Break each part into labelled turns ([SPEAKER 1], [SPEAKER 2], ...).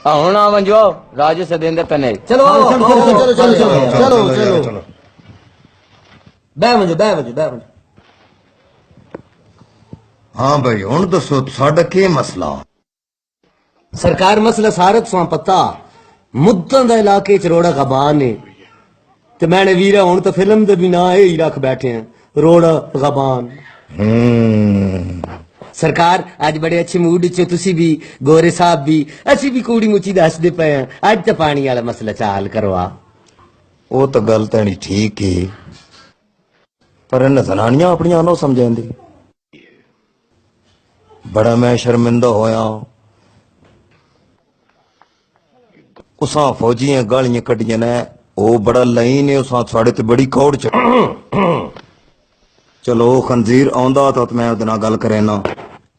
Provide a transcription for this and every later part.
[SPEAKER 1] ਹੁਣ ਆ ਮੰਜੋ ਰਾਜੂ ਸਦੇਂਦਰ ਪਨੇ
[SPEAKER 2] चलो आओ,
[SPEAKER 3] चलो
[SPEAKER 2] आओ,
[SPEAKER 3] चलो चलो चलो चलो
[SPEAKER 2] चलो
[SPEAKER 3] चलो
[SPEAKER 2] चलो बह वजो
[SPEAKER 3] हाँ भाई हुन दसो साडा की मसला
[SPEAKER 2] सरकार मसला सारत सो पता मुद्दों दा इलाके च रोड़ा गबान ने ते मैंने वीरा हुन तो फिल्म दे भी ना ही रख बैठे हैं रोड़ा गबान। सरकार आज बड़े अच्छे मूड च तुसी भी गोरे साहब भी असी भी कूड़ी मुची दसदे पे हैं अज तो पानी वाला मसला चाल करवा।
[SPEAKER 3] वो तो गल तैनी ठीक ही पर इन जनानियां अपनी नो समझेंदी बड़ा मैं शर्मिंदा होया उसा फौजियां गालियां कड्डियां ने ओ बड़ा लई ने उसा साडे ते बड़ी कौड़ च चलो खंजीर आंदा तो मैं उहदे नाल गल करे ना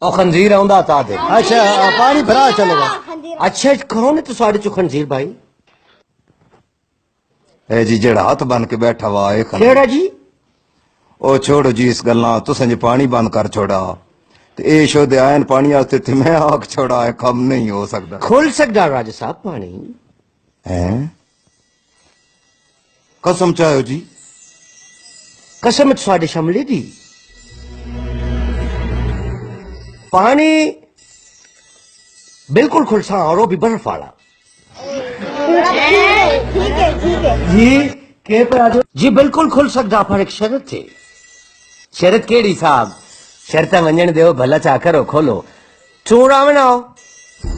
[SPEAKER 2] ओ खंजीर आंदा ता दे अच्छा पानी भरा चलेगा अच्छा कौन है तो साडे चो खंजीर भाई
[SPEAKER 3] ए जी जेड़ा हाथ बन के बैठा वा ए
[SPEAKER 2] केड़ा जी
[SPEAKER 3] ओ छोड़ो जी इस गल्ला तुसें जी पानी बंद कर छोड़ा ते ए शोदे आयन पानी वास्ते ते मैं आख छोड़ा है कम नहीं हो सकता
[SPEAKER 2] खोल सकदा राजा साहब पानी
[SPEAKER 3] हैं कसम चाहो जी
[SPEAKER 2] कसम साडे शमले दी पानी बिल्कुल खुलसा और वो भी बर्फ वाला
[SPEAKER 4] ठीक है
[SPEAKER 2] जी के पर आजो जी बिल्कुल खुल सकदा पर एक शर्त थे शर्त केड़ी साहब शर्त वंजन देओ भला चा करो खोलो चूड़ आवना हो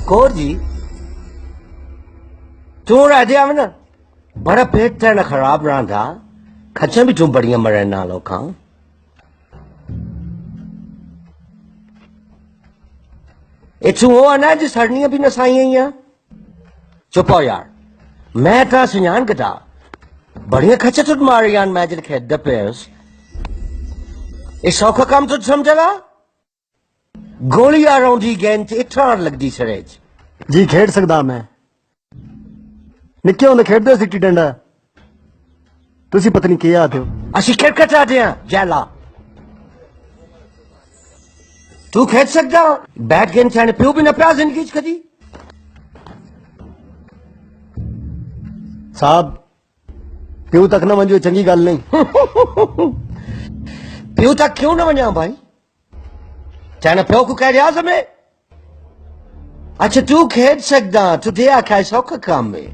[SPEAKER 2] कोर जी चूड़ आ जाए आवना बड़ा पेट तेना खराब रहा था खच्चा भी चूं बड़ियां मरन ना लोकां इथू वो आना जी सड़नियां भी नसाइयां चुप हो यार मैं ता सुजान कटा बड़ियां खच्चा तुट मारियां मैं जद खेद पेस ये सौखा काम तुझ समझला गोली आ रही गेंद इतना लगदी सरे
[SPEAKER 5] जी खेड सकदा मैं निक्के होंदे खेडदे सी टी डंडा तुसी पता नहीं क्या आते हो
[SPEAKER 2] असी क्रिकेट आते हैं जैला तू खेड सकदा बैट गेंद चाहे प्यो भी ना पिया जिंदगी च कदी
[SPEAKER 5] साहब प्यो तक ना वंजो चंगी गल नहीं
[SPEAKER 2] प्यो तक क्यों ना वञा भाई चाहे प्यो को कह रिया में अच्छा तू खेड सकदा तुझे आख्या सौखा काम में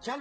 [SPEAKER 2] चल